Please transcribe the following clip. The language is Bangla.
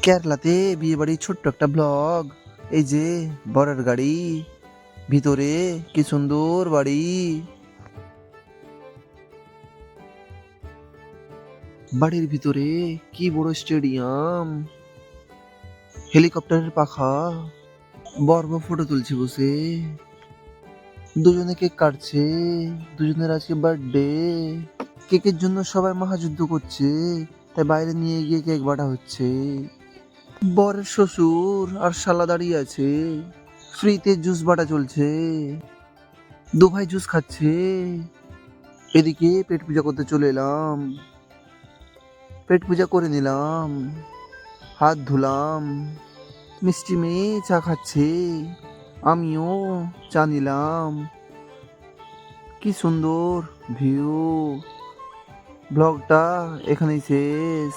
কেরালাতে বিয়ে বাড়ির ছোট্ট একটা ব্লগ। এই যে বরের গাড়ি, ভিতরে কি সুন্দর বাড়ি, বাড়ির ভিতরে কি বড় স্টেডিয়াম, হেলিকপ্টারের পাখা, বর বউ ফটো তুলছে বসে, দুজনে কেক কাটছে, দুজনের আজকে বার্থডে। কেকের জন্য সবাই মহাযুদ্ধ করছে, তাই বাইরে নিয়ে গিয়ে কেক বাটা হচ্ছে। বরের শ্বশুর আর শালা দাঁড়িয়ে আছে, ফ্রিতে জুস বাটা চলছে, দু ভাই জুস খাচ্ছে। এদিকে পেট পূজা করতে চলে এলাম, পেট পূজা করে নিলাম, হাত ধুলাম, মিষ্টি মেয়ে চা খাচ্ছে, আমিও চা নিলাম। কি সুন্দর ভিউ। ব্লগটা এখানেই শেষ।